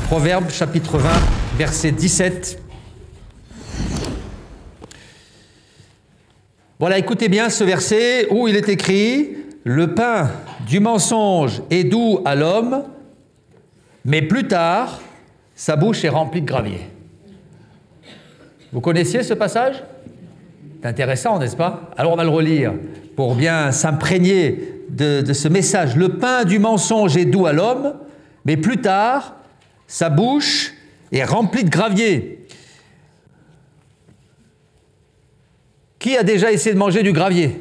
Proverbes chapitre 20, verset 17. Voilà, écoutez bien ce verset où il est écrit « Le pain du mensonge est doux à l'homme, mais plus tard, sa bouche est remplie de gravier. » Vous connaissiez ce passage? C'est intéressant, n'est-ce pas? Alors on va le relire pour bien s'imprégner de ce message. « Le pain du mensonge est doux à l'homme, mais plus tard, sa bouche est remplie de gravier. » Qui a déjà essayé de manger du gravier?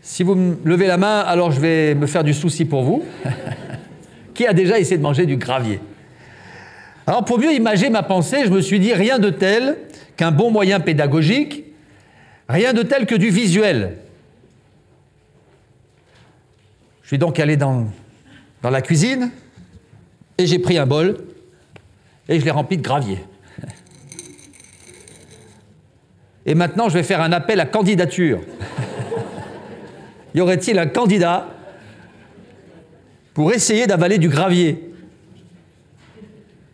Si vous me levez la main, alors je vais me faire du souci pour vous. Qui a déjà essayé de manger du gravier? Alors pour mieux imaginer ma pensée, je me suis dit rien de tel qu'un bon moyen pédagogique, rien de tel que du visuel. Je suis donc allé dans la cuisine et j'ai pris un bol et je l'ai rempli de gravier. Et maintenant, je vais faire un appel à candidature. Y aurait-il un candidat pour essayer d'avaler du gravier?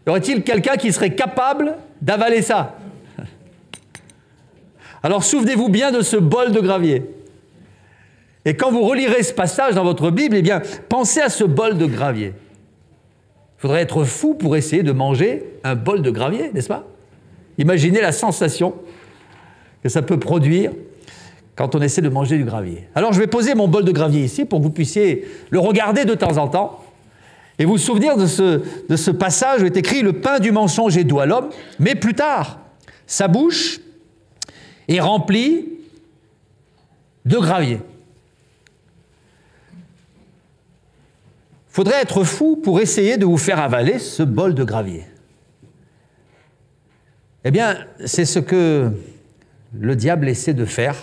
Y aurait-il quelqu'un qui serait capable d'avaler ça? Alors souvenez-vous bien de ce bol de gravier. Et quand vous relirez ce passage dans votre Bible, eh bien, pensez à ce bol de gravier. Il faudrait être fou pour essayer de manger un bol de gravier, n'est-ce pas? Imaginez la sensation que ça peut produire quand on essaie de manger du gravier. Alors je vais poser mon bol de gravier ici pour que vous puissiez le regarder de temps en temps et vous souvenir de ce passage où est écrit « Le pain du mensonge est doux à l'homme, mais plus tard, sa bouche est remplie de gravier. » Il faudrait être fou pour essayer de vous faire avaler ce bol de gravier. Eh bien, c'est ce que le diable essaie de faire,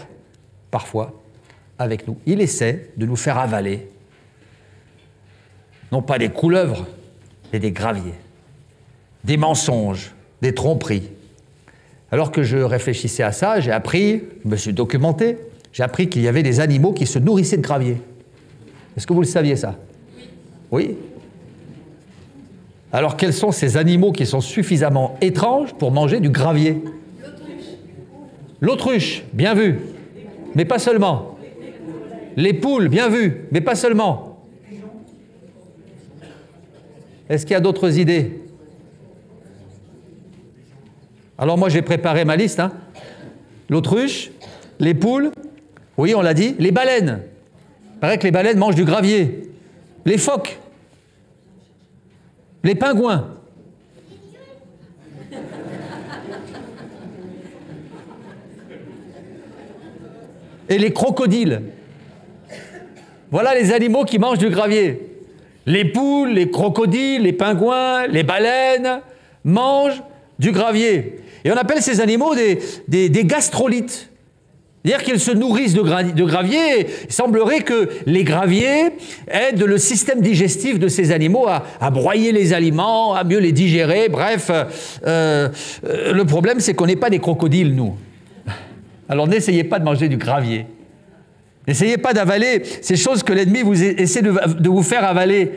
parfois, avec nous. Il essaie de nous faire avaler, non pas des couleuvres, mais des graviers, des mensonges, des tromperies. Alors que je réfléchissais à ça, j'ai appris, je me suis documenté, j'ai appris qu'il y avait des animaux qui se nourrissaient de gravier. Est-ce que vous le saviez, ça? Oui. Alors, quels sont ces animaux qui sont suffisamment étranges pour manger du gravier? L'autruche, bien vu, mais pas seulement. Les poules, bien vu, mais pas seulement. Est-ce qu'il y a d'autres idées? Alors moi, j'ai préparé ma liste. L'autruche, les poules, oui, on l'a dit, les baleines. Il paraît que les baleines mangent du gravier. Les phoques, les pingouins. Et les crocodiles. Voilà les animaux qui mangent du gravier. Les poules, les crocodiles, les pingouins, les baleines mangent du gravier. Et on appelle ces animaux des gastrolites. C'est-à-dire qu'ils se nourrissent de gravier. Il semblerait que les graviers aident le système digestif de ces animaux à broyer les aliments, à mieux les digérer. Bref, le problème, c'est qu'on n'est pas des crocodiles, nous. Alors n'essayez pas de manger du gravier. N'essayez pas d'avaler ces choses que l'ennemi essaie de vous faire avaler.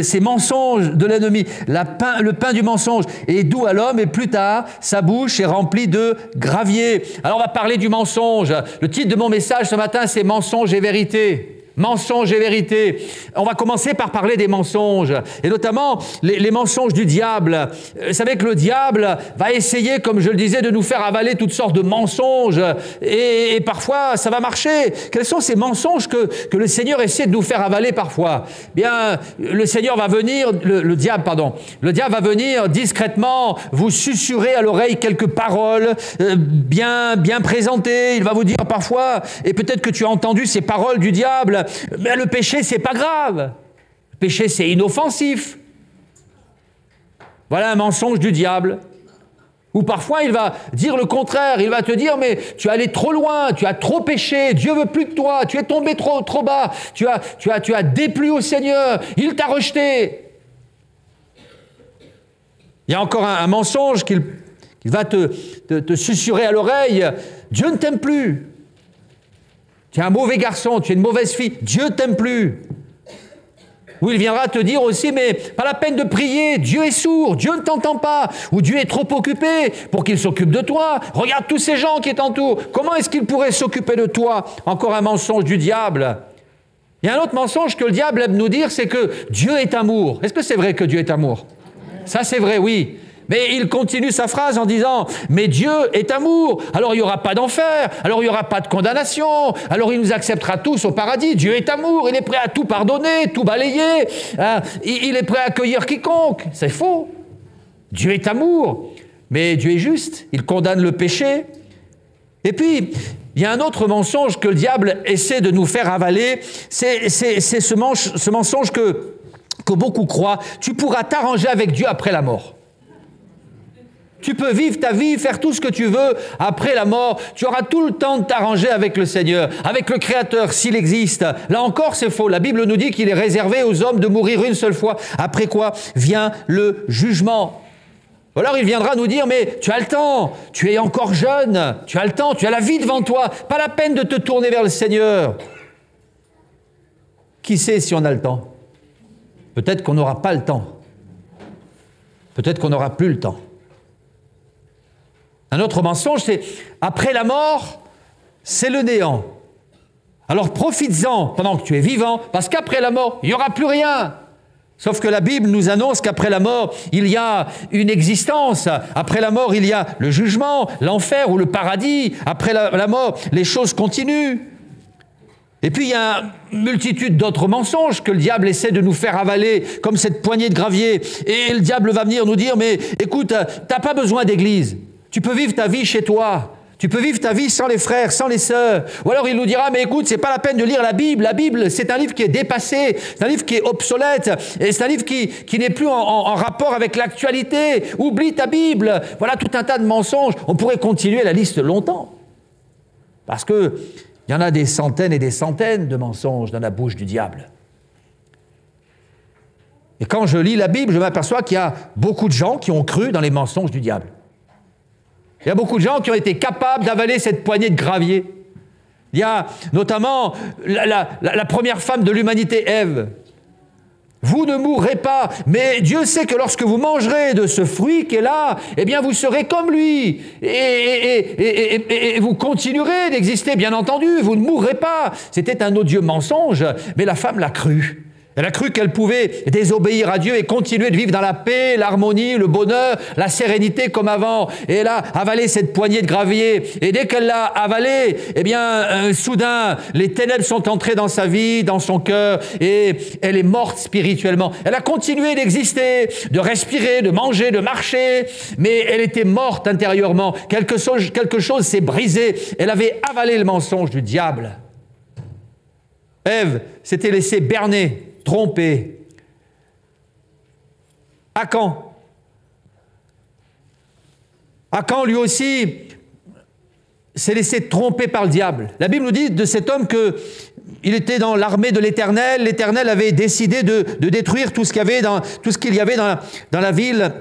Ces mensonges de l'ennemi. Le pain du mensonge est doux à l'homme et plus tard, sa bouche est remplie de gravier. Alors on va parler du mensonge. Le titre de mon message ce matin, c'est « Mensonge et vérité ». Mensonges et vérité. On va commencer par parler des mensonges, et notamment les mensonges du diable. Vous savez que le diable va essayer, comme je le disais, de nous faire avaler toutes sortes de mensonges, et parfois ça va marcher. Quels sont ces mensonges que le Seigneur essaie de nous faire avaler parfois? Bien, le Seigneur va venir, le diable va venir discrètement vous susurrer à l'oreille quelques paroles bien présentées. Il va vous dire parfois, et peut-être que tu as entendu ces paroles du diable, mais le péché, c'est pas grave. Le péché, c'est inoffensif. Voilà un mensonge du diable. Ou parfois, il va dire le contraire. Il va te dire, mais tu es allé trop loin, tu as trop péché, Dieu veut plus de toi, tu es tombé trop bas, tu as déplu au Seigneur, il t'a rejeté. Il y a encore un mensonge qu'il va te susurrer à l'oreille. Dieu ne t'aime plus. Tu es un mauvais garçon, tu es une mauvaise fille, Dieu ne t'aime plus. où il viendra te dire aussi, mais pas la peine de prier, Dieu est sourd, Dieu ne t'entend pas, ou Dieu est trop occupé pour qu'il s'occupe de toi. Regarde tous ces gens qui t'entourent, comment est-ce qu'il pourrait s'occuper de toi? Encore un mensonge du diable. Il y a un autre mensonge que le diable aime nous dire, c'est que Dieu est amour. Est-ce que c'est vrai que Dieu est amour? Ça c'est vrai, oui. Mais il continue sa phrase en disant « Mais Dieu est amour, alors il n'y aura pas d'enfer, alors il n'y aura pas de condamnation, alors il nous acceptera tous au paradis. Dieu est amour, il est prêt à tout pardonner, tout balayer, il est prêt à accueillir quiconque. » C'est faux. Dieu est amour, mais Dieu est juste, il condamne le péché. Et puis, il y a un autre mensonge que le diable essaie de nous faire avaler, c'est ce mensonge que beaucoup croient. Tu pourras t'arranger avec Dieu après la mort. Tu peux vivre ta vie, faire tout ce que tu veux après la mort. Tu auras tout le temps de t'arranger avec le Seigneur, avec le Créateur, s'il existe. Là encore, c'est faux. La Bible nous dit qu'il est réservé aux hommes de mourir une seule fois. Après quoi vient le jugement. Alors il viendra nous dire, mais tu as le temps, tu es encore jeune, tu as le temps, tu as la vie devant toi. Pas la peine de te tourner vers le Seigneur. Qui sait si on a le temps? Peut-être qu'on n'aura pas le temps. Peut-être qu'on n'aura plus le temps. Un autre mensonge, c'est après la mort, c'est le néant. Alors profites-en pendant que tu es vivant, parce qu'après la mort, il n'y aura plus rien. Sauf que la Bible nous annonce qu'après la mort, il y a une existence. Après la mort, il y a le jugement, l'enfer ou le paradis. Après la mort, les choses continuent. Et puis il y a une multitude d'autres mensonges que le diable essaie de nous faire avaler, comme cette poignée de gravier. Et le diable va venir nous dire, mais écoute, tu n'as pas besoin d'église. Tu peux vivre ta vie chez toi. Tu peux vivre ta vie sans les frères, sans les sœurs. Ou alors il nous dira, mais écoute, c'est pas la peine de lire la Bible. La Bible, c'est un livre qui est dépassé. C'est un livre qui est obsolète. Et c'est un livre qui n'est plus en rapport avec l'actualité. Oublie ta Bible. Voilà tout un tas de mensonges. On pourrait continuer la liste longtemps. Parce que il y en a des centaines et des centaines de mensonges dans la bouche du diable. Et quand je lis la Bible, je m'aperçois qu'il y a beaucoup de gens qui ont cru dans les mensonges du diable. Il y a beaucoup de gens qui ont été capables d'avaler cette poignée de gravier. Il y a notamment la première femme de l'humanité, Ève. Vous ne mourrez pas, mais Dieu sait que lorsque vous mangerez de ce fruit qui est là, eh bien vous serez comme lui, et vous continuerez d'exister, bien entendu, vous ne mourrez pas. C'était un odieux mensonge, mais la femme l'a cru. Elle a cru qu'elle pouvait désobéir à Dieu et continuer de vivre dans la paix, l'harmonie, le bonheur, la sérénité comme avant. Et elle a avalé cette poignée de gravier. Et dès qu'elle l'a avalée, eh bien, soudain, les ténèbres sont entrées dans sa vie, dans son cœur, et elle est morte spirituellement. Elle a continué d'exister, de respirer, de manger, de marcher, mais elle était morte intérieurement. Quelque chose s'est brisé. Elle avait avalé le mensonge du diable. Ève s'était laissée berner, trompé. Akan, lui aussi, s'est laissé tromper par le diable. La Bible nous dit de cet homme qu'il était dans l'armée de l'Éternel. L'Éternel avait décidé de détruire tout ce qu'il y avait dans la ville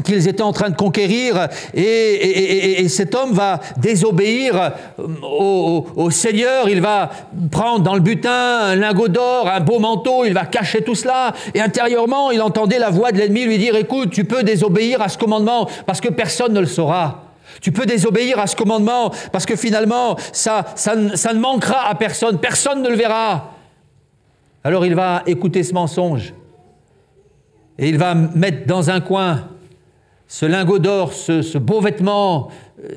qu'ils étaient en train de conquérir, et cet homme va désobéir au Seigneur. Il va prendre dans le butin un lingot d'or, un beau manteau, il va cacher tout cela, et intérieurement il entendait la voix de l'ennemi lui dire, écoute, tu peux désobéir à ce commandement parce que personne ne le saura. Tu peux désobéir à ce commandement parce que finalement ça ne manquera à personne, personne ne le verra. Alors il va écouter ce mensonge et il va mettre dans un coin ce lingot d'or, ce beau vêtement,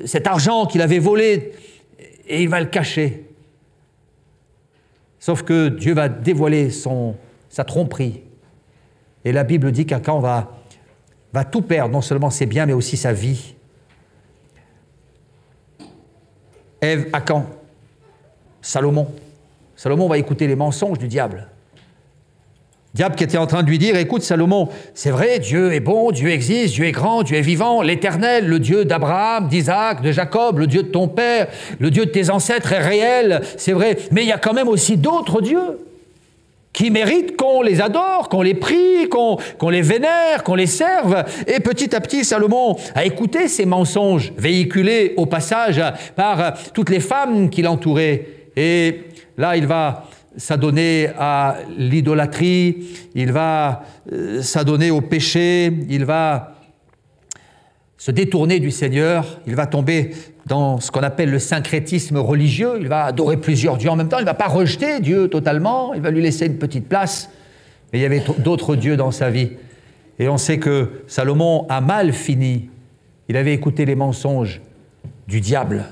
cet argent qu'il avait volé, et il va le cacher. Sauf que Dieu va dévoiler sa tromperie. Et la Bible dit qu'Akan va tout perdre, non seulement ses biens, mais aussi sa vie. Ève, Akan, Salomon. Salomon va écouter les mensonges du diable. Diable qui était en train de lui dire, écoute Salomon, c'est vrai, Dieu est bon, Dieu existe, Dieu est grand, Dieu est vivant, l'Éternel, le Dieu d'Abraham, d'Isaac, de Jacob, le Dieu de ton père, le Dieu de tes ancêtres est réel, c'est vrai, mais il y a quand même aussi d'autres dieux qui méritent qu'on les adore, qu'on les prie, qu'on les vénère, qu'on les serve. Et petit à petit, Salomon a écouté ces mensonges véhiculés au passage par toutes les femmes qui l'entouraient. Et là, il va s'adonner à l'idolâtrie, il va s'adonner au péché, il va se détourner du Seigneur, il va tomber dans ce qu'on appelle le syncrétisme religieux, il va adorer plusieurs dieux en même temps, il ne va pas rejeter Dieu totalement, il va lui laisser une petite place, mais il y avait d'autres dieux dans sa vie. Et on sait que Salomon a mal fini, il avait écouté les mensonges du diable.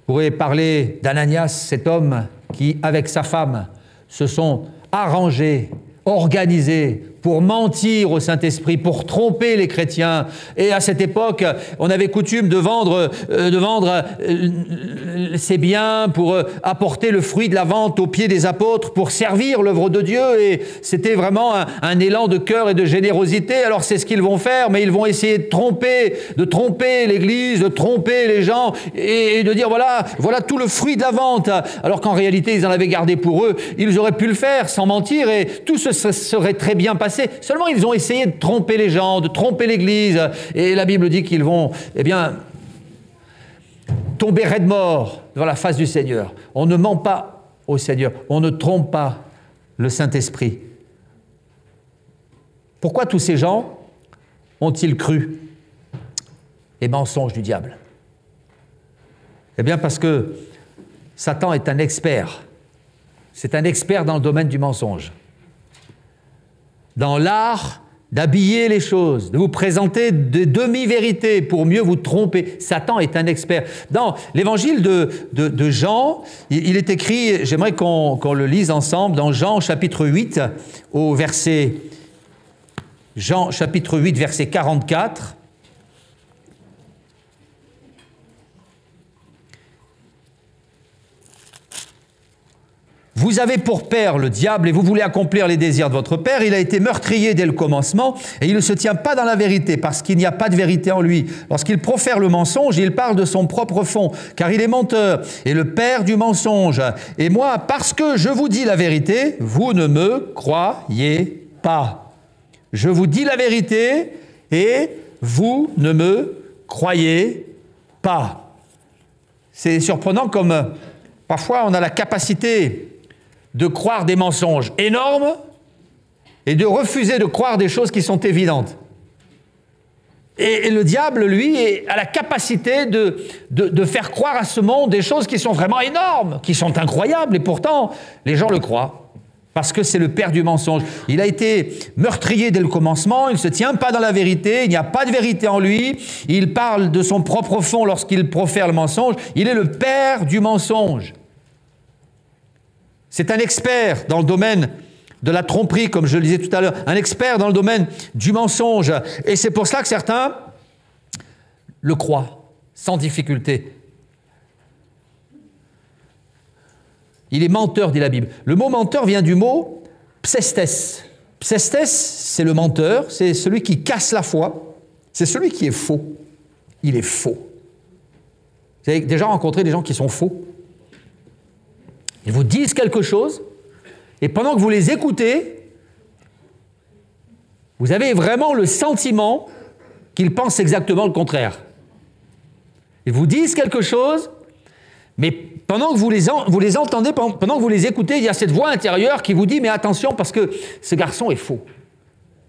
Vous pourrez parler d'Ananias, cet homme qui, avec sa femme, se sont arrangés, organisés pour mentir au Saint-Esprit, pour tromper les chrétiens. Et à cette époque, on avait coutume de vendre ses biens pour apporter le fruit de la vente aux pieds des apôtres, pour servir l'œuvre de Dieu. Et c'était vraiment un élan de cœur et de générosité. Alors c'est ce qu'ils vont faire, mais ils vont essayer de tromper l'Église, de tromper les gens et de dire voilà tout le fruit de la vente. Alors qu'en réalité, ils en avaient gardé pour eux. Ils auraient pu le faire sans mentir et tout se serait très bien passé. Seulement, ils ont essayé de tromper les gens, de tromper l'Église. Et la Bible dit qu'ils vont, tomber raide mort devant la face du Seigneur. On ne ment pas au Seigneur. On ne trompe pas le Saint-Esprit. Pourquoi tous ces gens ont-ils cru les mensonges du diable? Eh bien, parce que Satan est un expert. C'est un expert dans le domaine du mensonge. Dans l'art d'habiller les choses, de vous présenter des demi-vérités pour mieux vous tromper. Satan est un expert. Dans l'évangile de Jean, il est écrit, j'aimerais qu'on le lise ensemble, dans Jean chapitre 8, au verset, Jean chapitre 8, verset 44. Vous avez pour père le diable et vous voulez accomplir les désirs de votre père. Il a été meurtrier dès le commencement et il ne se tient pas dans la vérité parce qu'il n'y a pas de vérité en lui. Lorsqu'il profère le mensonge, il parle de son propre fond car il est menteur et le père du mensonge. Et moi, parce que je vous dis la vérité, vous ne me croyez pas. Je vous dis la vérité et vous ne me croyez pas. C'est surprenant comme parfois on a la capacité de croire des mensonges énormes et de refuser de croire des choses qui sont évidentes. Et le diable, lui, a la capacité de faire croire à ce monde des choses qui sont vraiment énormes, qui sont incroyables, et pourtant, les gens le croient, parce que c'est le père du mensonge. Il a été meurtrier dès le commencement, il ne se tient pas dans la vérité, il n'y a pas de vérité en lui, il parle de son propre fond lorsqu'il profère le mensonge, il est le père du mensonge. C'est un expert dans le domaine de la tromperie, comme je le disais tout à l'heure, un expert dans le domaine du mensonge. Et c'est pour cela que certains le croient, sans difficulté. Il est menteur, dit la Bible. Le mot menteur vient du mot psestes. Psestes, c'est le menteur, c'est celui qui casse la foi, c'est celui qui est faux. Il est faux. Vous avez déjà rencontré des gens qui sont faux? Ils vous disent quelque chose, et pendant que vous les écoutez, vous avez vraiment le sentiment qu'ils pensent exactement le contraire. Ils vous disent quelque chose, mais pendant que vous les entendez, pendant que vous les écoutez, il y a cette voix intérieure qui vous dit « mais attention, parce que ce garçon est faux ».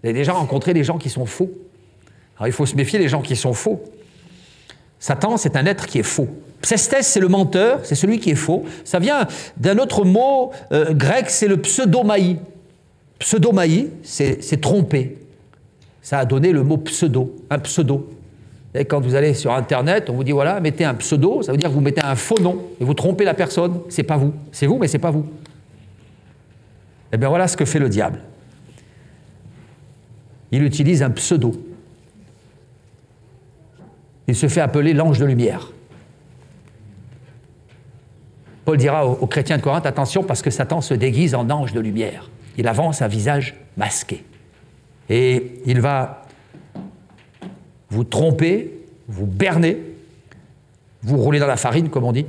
Vous avez déjà rencontré des gens qui sont faux. Alors il faut se méfier des gens qui sont faux. Satan, c'est un être qui est faux. Psestes, c'est le menteur, c'est celui qui est faux. Ça vient d'un autre mot grec, c'est le pseudomaï. Pseudomaï, c'est tromper. Ça a donné le mot pseudo, un pseudo. Et quand vous allez sur Internet, on vous dit voilà, mettez un pseudo, ça veut dire que vous mettez un faux nom et vous trompez la personne. C'est pas vous. C'est vous, mais c'est pas vous. Eh bien voilà ce que fait le diable. Il utilise un pseudo. Il se fait appeler l'ange de lumière. Paul dira aux chrétiens de Corinthe, attention parce que Satan se déguise en ange de lumière. Il avance un visage masqué. Et il va vous tromper, vous berner, vous rouler dans la farine, comme on dit,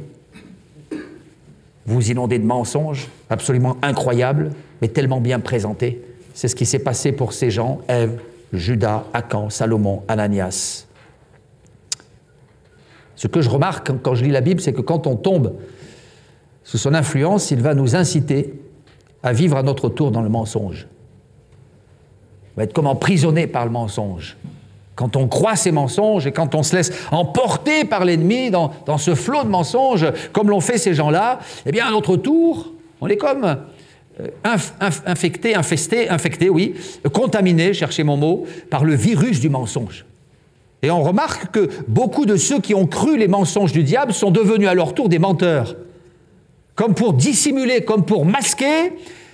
vous inonder de mensonges absolument incroyables, mais tellement bien présentés. C'est ce qui s'est passé pour ces gens, Ève, Judas, Akan, Salomon, Ananias. Ce que je remarque quand je lis la Bible, c'est que quand on tombe sous son influence, il va nous inciter à vivre à notre tour dans le mensonge. On va être comme emprisonné par le mensonge. Quand on croit ces mensonges et quand on se laisse emporter par l'ennemi dans ce flot de mensonges, comme l'ont fait ces gens-là, eh bien à notre tour, on est comme infecté, oui, contaminé, cherchez mon mot, par le virus du mensonge. Et on remarque que beaucoup de ceux qui ont cru les mensonges du diable sont devenus à leur tour des menteurs. Comme pour dissimuler, comme pour masquer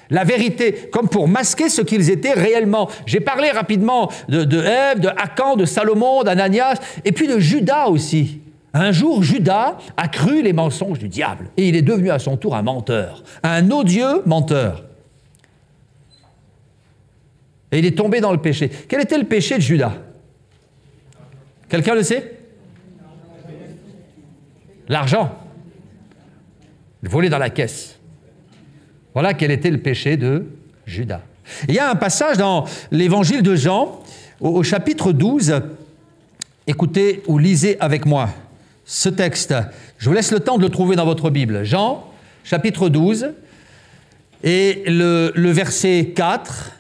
la vérité, comme pour masquer ce qu'ils étaient réellement. J'ai parlé rapidement de Ève, de Akan, de Salomon, d'Ananias, et puis de Judas aussi. Un jour, Judas a cru les mensonges du diable, et il est devenu à son tour un menteur, un odieux menteur. Et il est tombé dans le péché. Quel était le péché de Judas? Quelqu'un le sait? L'argent. Il volait dans la caisse. Voilà quel était le péché de Judas. Il y a un passage dans l'évangile de Jean, au chapitre 12. Écoutez ou lisez avec moi ce texte. Je vous laisse le temps de le trouver dans votre Bible. Jean, chapitre 12, et le verset 4.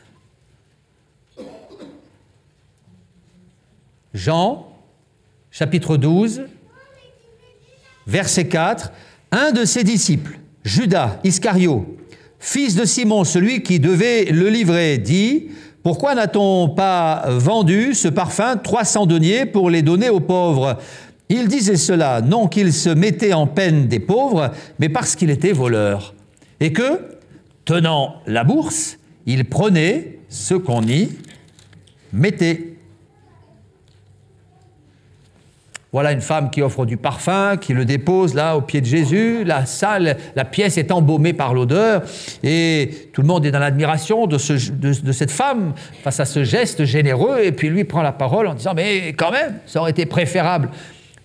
Jean, chapitre 12, verset 4. Un de ses disciples, Judas Iscario, fils de Simon, celui qui devait le livrer, dit « Pourquoi n'a-t-on pas vendu ce parfum 300 deniers pour les donner aux pauvres ?» Il disait cela, non qu'il se mettait en peine des pauvres, mais parce qu'il était voleur. Et que, tenant la bourse, il prenait ce qu'on y mettait. Voilà une femme qui offre du parfum, qui le dépose là au pied de Jésus. La salle, la pièce est embaumée par l'odeur et tout le monde est dans l'admiration de cette femme face à ce geste généreux. Et puis lui prend la parole en disant « Mais quand même, ça aurait été préférable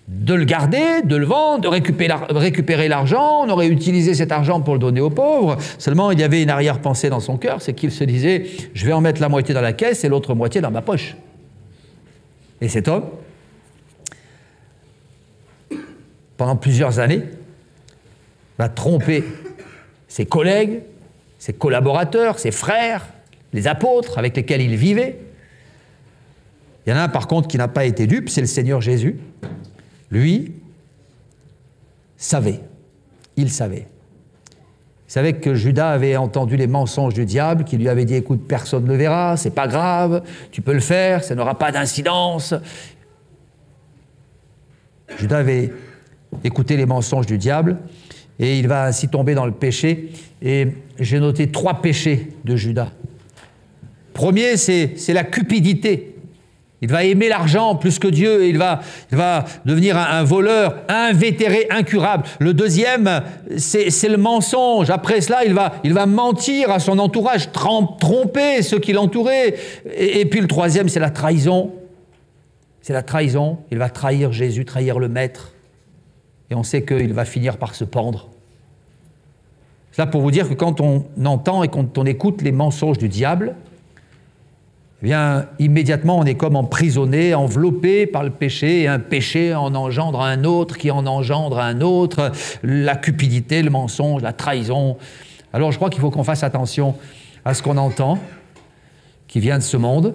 de le garder, de le vendre, de récupérer l'argent. On aurait utilisé cet argent pour le donner aux pauvres. Seulement, il y avait une arrière-pensée dans son cœur, c'est qu'il se disait « Je vais en mettre la moitié dans la caisse et l'autre moitié dans ma poche. » Et cet homme, pendant plusieurs années, va tromper ses collègues, ses collaborateurs, ses frères, les apôtres avec lesquels il vivait. Il y en a un par contre qui n'a pas été dupe, c'est le Seigneur Jésus. Lui savait, il savait. Il savait que Judas avait entendu les mensonges du diable, qui lui avait dit « Écoute, personne ne verra, c'est pas grave, tu peux le faire, ça n'aura pas d'incidence. » Judas avait écouté les mensonges du diable et il va ainsi tomber dans le péché. Et j'ai noté 3 péchés de Judas. Premier, c'est la cupidité. Il va aimer l'argent plus que Dieu et il va devenir un voleur invétéré, incurable. Le deuxième, c'est le mensonge. Après cela, il va mentir à son entourage, tromper ceux qui l'entouraient. Et puis le troisième, c'est la trahison. C'est la trahison. Il va trahir Jésus, trahir le Maître. Et on sait qu'il va finir par se pendre. C'est là pour vous dire que quand on entend et quand on écoute les mensonges du diable, eh bien, immédiatement, on est comme emprisonné, enveloppé par le péché, et un péché en engendre un autre, qui en engendre un autre, la cupidité, le mensonge, la trahison. Alors, je crois qu'il faut qu'on fasse attention à ce qu'on entend, qui vient de ce monde.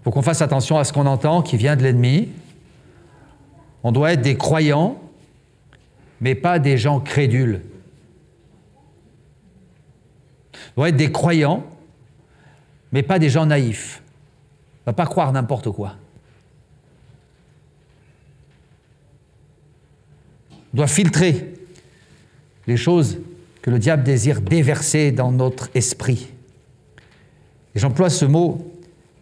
Il faut qu'on fasse attention à ce qu'on entend, qui vient de l'ennemi. On doit être des croyants, mais pas des gens crédules. On doit être des croyants, mais pas des gens naïfs. On ne va pas croire n'importe quoi. On doit filtrer les choses que le diable désire déverser dans notre esprit. Et j'emploie ce mot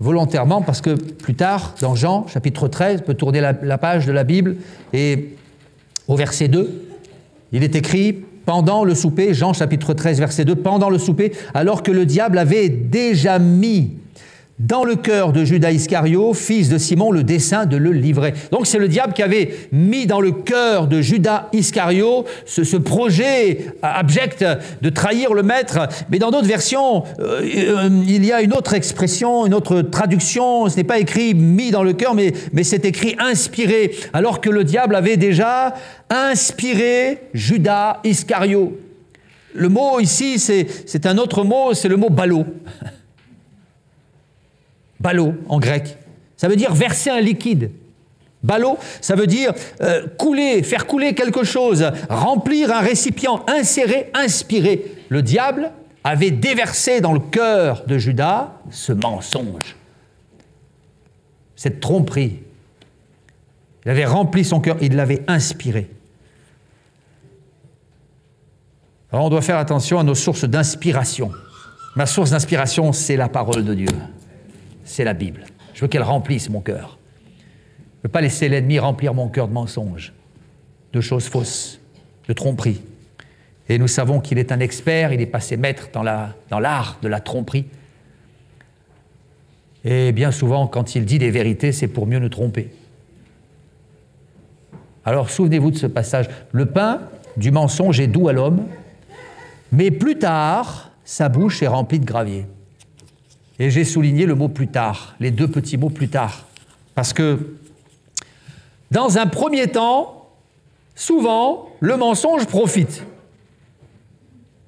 volontairement parce que plus tard, dans Jean, chapitre 13, on peut tourner la page de la Bible, et au verset 2, il est écrit « Pendant le souper », Jean chapitre 13, verset 2, « Pendant le souper, alors que le diable avait déjà mis dans le cœur de Judas Iscario, fils de Simon, le dessein de le livrer. » Donc c'est le diable qui avait mis dans le cœur de Judas Iscario ce projet abject de trahir le Maître. Mais dans d'autres versions, il y a une autre expression, une autre traduction. Ce n'est pas écrit « mis dans le cœur », mais c'est écrit « inspiré », alors que le diable avait déjà inspiré Judas Iscario. Le mot ici, c'est un autre mot, c'est le mot ballot. Ballot en grec. Ça veut dire verser un liquide. Ballot, ça veut dire couler, faire couler quelque chose, remplir un récipient, insérer, inspirer. Le diable avait déversé dans le cœur de Judas ce mensonge, cette tromperie. Il avait rempli son cœur, il l'avait inspiré. Alors on doit faire attention à nos sources d'inspiration. Ma source d'inspiration, c'est la parole de Dieu. C'est la Bible. Je veux qu'elle remplisse mon cœur. Je ne veux pas laisser l'ennemi remplir mon cœur de mensonges, de choses fausses, de tromperies. Et nous savons qu'il est un expert, il est passé maître dans l'art de la tromperie. Et bien souvent, quand il dit des vérités, c'est pour mieux nous tromper. Alors souvenez-vous de ce passage. Le pain du mensonge est doux à l'homme, mais plus tard, sa bouche est remplie de gravier. Et j'ai souligné le mot plus tard, les deux petits mots plus tard. Parce que dans un premier temps, souvent, le mensonge profite.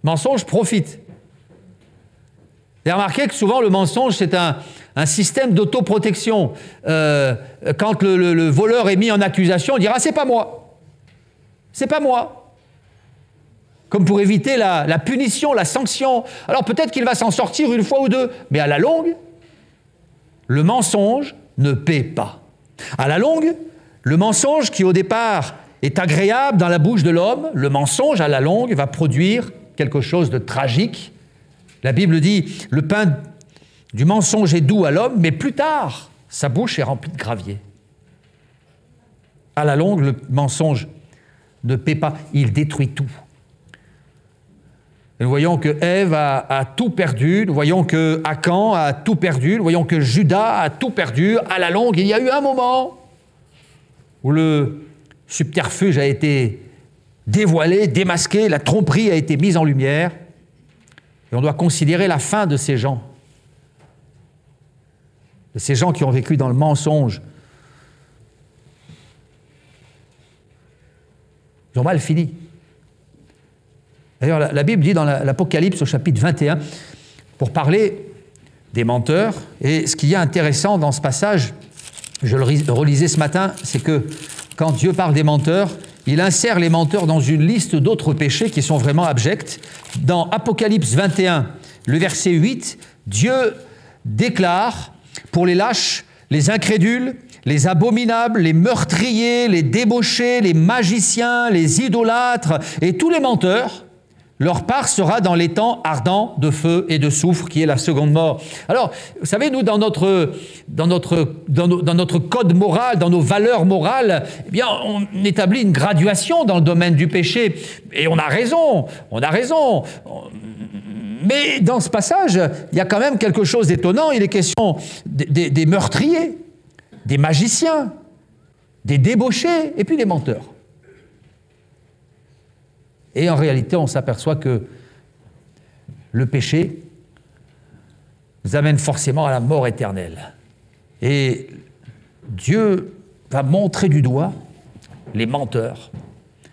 Mensonge profite. Vous avez remarqué que souvent le mensonge, c'est un système d'autoprotection. Quand le voleur est mis en accusation, on dira « c'est pas moi ». C'est pas moi. Comme pour éviter la punition, la sanction. Alors peut-être qu'il va s'en sortir une fois ou deux, mais à la longue, le mensonge ne paie pas. À la longue, le mensonge qui au départ est agréable dans la bouche de l'homme, le mensonge à la longue va produire quelque chose de tragique. La Bible dit, le pain du mensonge est doux à l'homme, mais plus tard, sa bouche est remplie de gravier. À la longue, le mensonge ne paie pas, il détruit tout. Et nous voyons que Ève a tout perdu, nous voyons que Achan a tout perdu, nous voyons que Judas a tout perdu. À la longue, il y a eu un moment où le subterfuge a été dévoilé, démasqué, la tromperie a été mise en lumière. Et on doit considérer la fin de ces gens. De ces gens qui ont vécu dans le mensonge. Ils ont mal fini. D'ailleurs, la Bible dit dans l'Apocalypse au chapitre 21, pour parler des menteurs, et ce qui est intéressant dans ce passage, je le relisais ce matin, c'est que quand Dieu parle des menteurs, il insère les menteurs dans une liste d'autres péchés qui sont vraiment abjects. Dans Apocalypse 21, le verset 8, Dieu déclare pour les lâches, les incrédules, les abominables, les meurtriers, les débauchés, les magiciens, les idolâtres et tous les menteurs, leur part sera dans l'étang ardent de feu et de soufre qui est la seconde mort. Alors, vous savez, nous, dans notre code moral, dans nos valeurs morales, eh bien, on établit une graduation dans le domaine du péché. Et on a raison. Mais dans ce passage, il y a quand même quelque chose d'étonnant. Il est question des meurtriers, des magiciens, des débauchés et puis des menteurs. Et en réalité, on s'aperçoit que le péché nous amène forcément à la mort éternelle. Et Dieu va montrer du doigt les menteurs,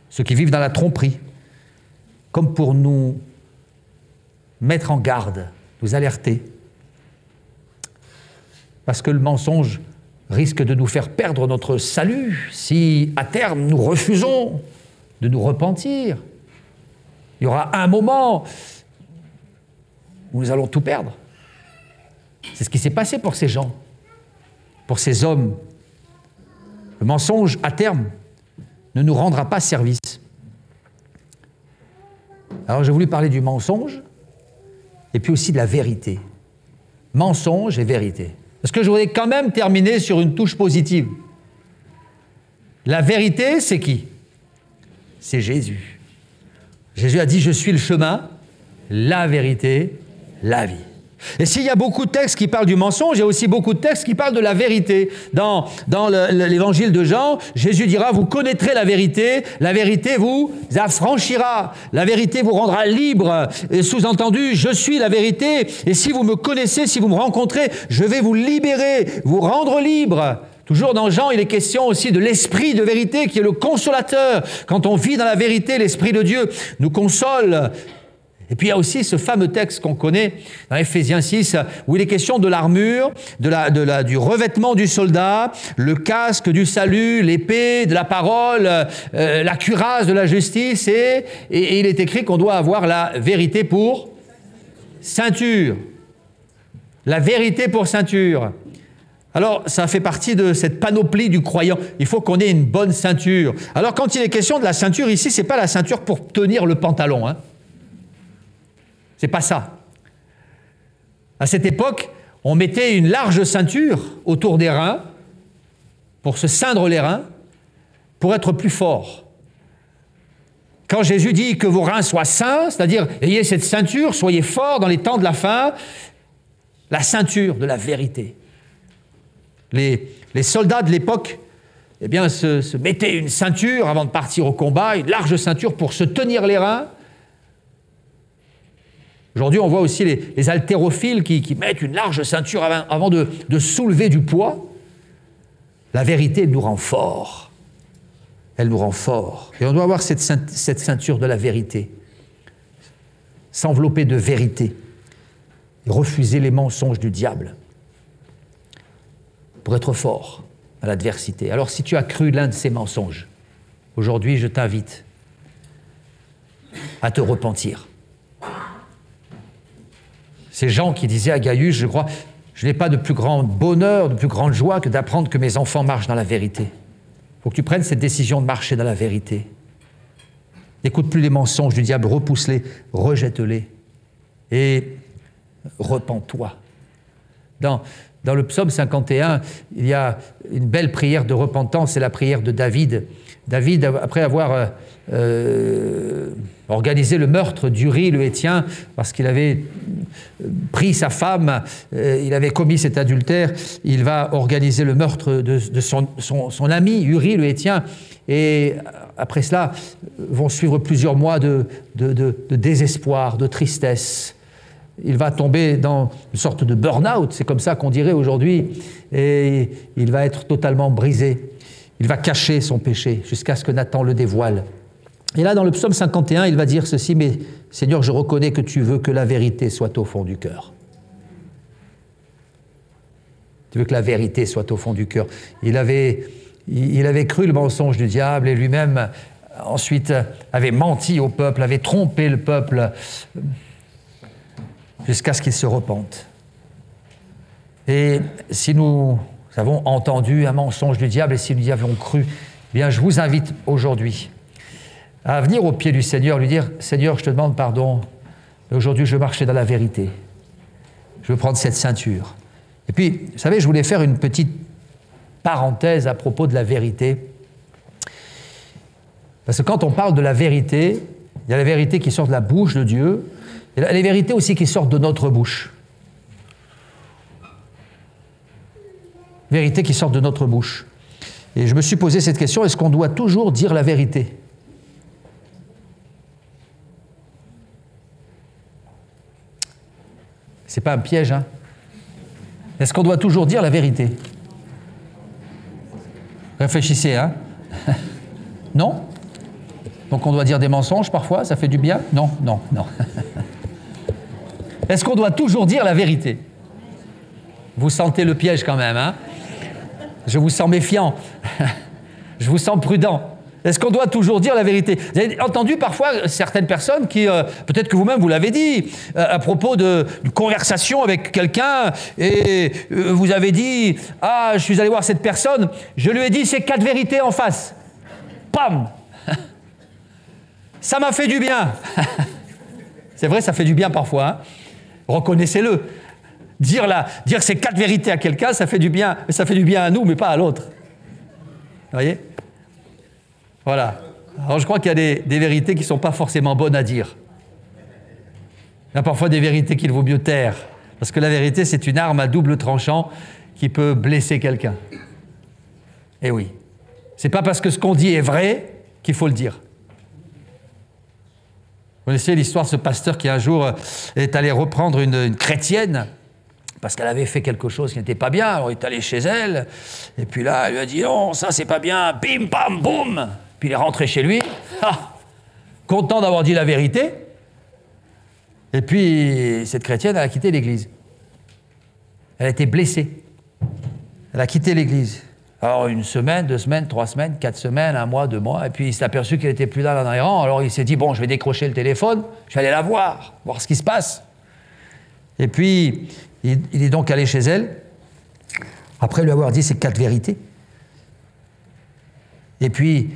ceux qui vivent dans la tromperie, comme pour nous mettre en garde, nous alerter. Parce que le mensonge risque de nous faire perdre notre salut si, à terme, nous refusons de nous repentir. Il y aura un moment où nous allons tout perdre. C'est ce qui s'est passé pour ces gens, pour ces hommes. Le mensonge, à terme, ne nous rendra pas service. Alors j'ai voulu parler du mensonge et puis aussi de la vérité. Mensonge et vérité. Parce que je voudrais quand même terminer sur une touche positive. La vérité, c'est qui? C'est Jésus. Jésus a dit « Je suis le chemin, la vérité, la vie ». Et s'il y a beaucoup de textes qui parlent du mensonge, il y a aussi beaucoup de textes qui parlent de la vérité. Dans l'évangile de Jean, Jésus dira « Vous connaîtrez la vérité vous affranchira, la vérité vous rendra libre. » Et sous-entendu, je suis la vérité, et si vous me connaissez, si vous me rencontrez, je vais vous libérer, vous rendre libre. Toujours dans Jean, il est question aussi de l'esprit de vérité qui est le consolateur. Quand on vit dans la vérité, l'esprit de Dieu nous console Et puis il y a aussi ce fameux texte qu'on connaît dans Éphésiens 6, où il est question de l'armure, du revêtement du soldat, le casque du salut, l'épée de la parole, la cuirasse de la justice, et il est écrit qu'on doit avoir la vérité pour ceinture. La vérité pour ceinture. Alors, ça fait partie de cette panoplie du croyant. Il faut qu'on ait une bonne ceinture. Alors, quand il est question de la ceinture, ici, ce n'est pas la ceinture pour tenir le pantalon. Hein. C'est pas ça. À cette époque, on mettait une large ceinture autour des reins pour se ceindre les reins, pour être plus fort. Quand Jésus dit que vos reins soient sains, c'est-à-dire ayez cette ceinture, soyez forts dans les temps de la fin, la ceinture de la vérité. Les soldats de l'époque eh bien, se mettaient une ceinture avant de partir au combat, une large ceinture pour se tenir les reins. Aujourd'hui, on voit aussi les haltérophiles qui mettent une large ceinture avant de soulever du poids. La vérité nous rend forts. Elle nous rend forts. Et on doit avoir cette ceinture de la vérité. S'envelopper de vérité. Et refuser les mensonges du diable. Pour être fort à l'adversité. Alors si tu as cru l'un de ces mensonges, aujourd'hui je t'invite à te repentir. Ces gens qui disaient à Gaius, je crois, je n'ai pas de plus grand bonheur, de plus grande joie que d'apprendre que mes enfants marchent dans la vérité. Il faut que tu prennes cette décision de marcher dans la vérité. N'écoute plus les mensonges du diable, repousse-les, rejette-les et repens-toi. Dans le psaume 51, il y a une belle prière de repentance, c'est la prière de David. David, après avoir organisé le meurtre d'Uri le Héthien, parce qu'il avait pris sa femme, il avait commis cet adultère, il va organiser le meurtre de son ami Uri le Héthien, et après cela vont suivre plusieurs mois de désespoir, de tristesse. Il va tomber dans une sorte de burn-out, c'est comme ça qu'on dirait aujourd'hui, et il va être totalement brisé. Il va cacher son péché jusqu'à ce que Nathan le dévoile. Et là, dans le psaume 51, il va dire ceci, « Mais Seigneur, je reconnais que tu veux que la vérité soit au fond du cœur. » Tu veux que la vérité soit au fond du cœur. Il avait cru le mensonge du diable et lui-même, ensuite, avait menti au peuple, avait trompé le peuple, jusqu'à ce qu'il se repente. Et si nous avons entendu un mensonge du diable et si nous y avons cru, eh bien, je vous invite aujourd'hui à venir au pied du Seigneur, lui dire « Seigneur, je te demande pardon, mais aujourd'hui je veux marcher dans la vérité. Je veux prendre cette ceinture. » Et puis, vous savez, je voulais faire une petite parenthèse à propos de la vérité. Parce que quand on parle de la vérité, il y a la vérité qui sort de la bouche de Dieu, et les vérités aussi qui sortent de notre bouche. Vérités qui sortent de notre bouche. Et je me suis posé cette question, est-ce qu'on doit toujours dire la vérité ? C'est pas un piège, hein ? Est-ce qu'on doit toujours dire la vérité ? Réfléchissez, hein ? Non ? Donc on doit dire des mensonges parfois, ça fait du bien ? Non, non, non. Est-ce qu'on doit toujours dire la vérité ? Vous sentez le piège quand même, hein ? Je vous sens méfiant. Je vous sens prudent. Est-ce qu'on doit toujours dire la vérité ? Vous avez entendu parfois certaines personnes qui, peut-être que vous-même vous l'avez dit, à propos d'une conversation avec quelqu'un, et vous avez dit « Ah, je suis allé voir cette personne, je lui ai dit ces 4 vérités en face. » Pam ! Ça m'a fait du bien. C'est vrai, ça fait du bien parfois. Hein ? Reconnaissez-le. Dire ces 4 vérités à quelqu'un, ça fait du bien. Mais ça fait du bien à nous, mais pas à l'autre. Vous voyez ? Voilà. Alors je crois qu'il y a des vérités qui ne sont pas forcément bonnes à dire. Il y a parfois des vérités qu'il vaut mieux taire. Parce que la vérité, c'est une arme à double tranchant qui peut blesser quelqu'un. Eh oui. Ce n'est pas parce que ce qu'on dit est vrai qu'il faut le dire. Vous connaissez l'histoire de ce pasteur qui un jour est allé reprendre une chrétienne parce qu'elle avait fait quelque chose qui n'était pas bien. Alors il est allé chez elle, et puis là, elle lui a dit « Non, ça c'est pas bien, bim, bam, boum !» Puis il est rentré chez lui, content d'avoir dit la vérité. Et puis, cette chrétienne, elle a quitté l'église. Elle a été blessée. Elle a quitté l'église. Alors, 1 semaine, 2 semaines, 3 semaines, 4 semaines, 1 mois, 2 mois, et puis il s'est aperçu qu'elle n'était plus là dans les rangs, alors il s'est dit, bon, je vais décrocher le téléphone, je vais aller la voir ce qui se passe. Et puis, il est donc allé chez elle, après lui avoir dit ces 4 vérités. Et puis,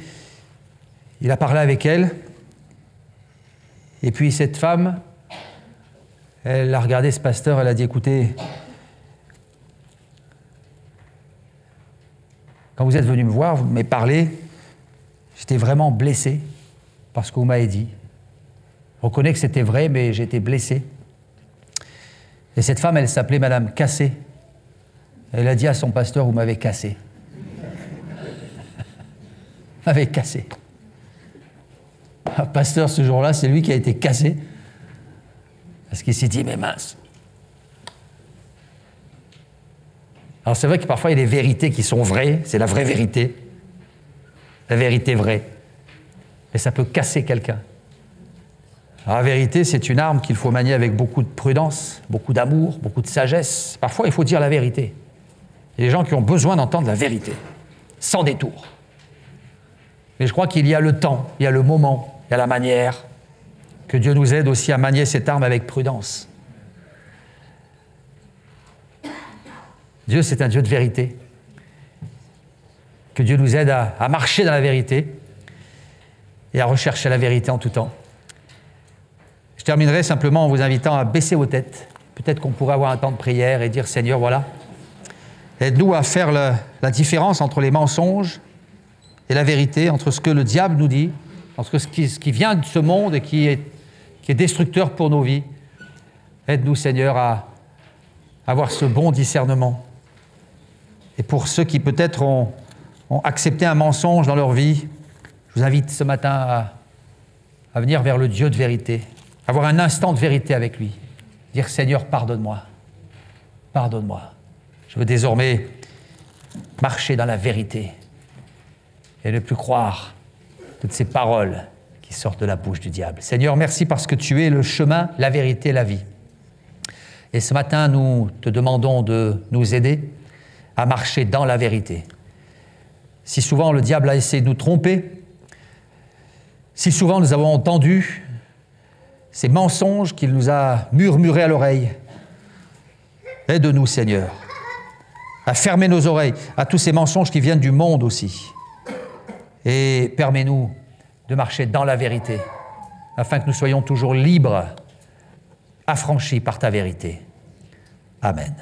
il a parlé avec elle, et puis cette femme, elle a regardé ce pasteur, elle a dit, écoutez, quand vous êtes venu me voir, vous m'avez parlé, j'étais vraiment blessé par ce que vous m'avez dit. Je reconnais que c'était vrai, mais j'étais blessé. Et cette femme, elle s'appelait Madame Cassé. Elle a dit à son pasteur, vous m'avez cassé. Vous m'avez cassé. Le pasteur, ce jour-là, c'est lui qui a été cassé. Parce qu'il s'est dit, mais mince. Alors c'est vrai que parfois il y a des vérités qui sont vraies, c'est la vraie vérité, la vérité vraie, mais ça peut casser quelqu'un. Alors la vérité, c'est une arme qu'il faut manier avec beaucoup de prudence, beaucoup d'amour, beaucoup de sagesse. Parfois il faut dire la vérité. Il y a des gens qui ont besoin d'entendre la vérité, sans détour. Mais je crois qu'il y a le temps, il y a le moment, il y a la manière, que Dieu nous aide aussi à manier cette arme avec prudence. Dieu, c'est un Dieu de vérité. Que Dieu nous aide à marcher dans la vérité et à rechercher la vérité en tout temps. Je terminerai simplement en vous invitant à baisser vos têtes. Peut-être qu'on pourrait avoir un temps de prière et dire, Seigneur, voilà, aide-nous à faire la différence entre les mensonges et la vérité, entre ce que le diable nous dit, entre ce qui vient de ce monde et qui est destructeur pour nos vies. Aide-nous, Seigneur, à avoir ce bon discernement. Et pour ceux qui peut-être ont accepté un mensonge dans leur vie, je vous invite ce matin à venir vers le Dieu de vérité, avoir un instant de vérité avec lui, dire Seigneur, pardonne-moi, pardonne-moi. Je veux désormais marcher dans la vérité et ne plus croire toutes ces paroles qui sortent de la bouche du diable. Seigneur, merci parce que tu es le chemin, la vérité, la vie. Et ce matin, nous te demandons de nous aider à marcher dans la vérité. Si souvent le diable a essayé de nous tromper, si souvent nous avons entendu ces mensonges qu'il nous a murmurés à l'oreille, aide-nous, Seigneur, à fermer nos oreilles à tous ces mensonges qui viennent du monde aussi. Et permets-nous de marcher dans la vérité, afin que nous soyons toujours libres, affranchis par ta vérité. Amen.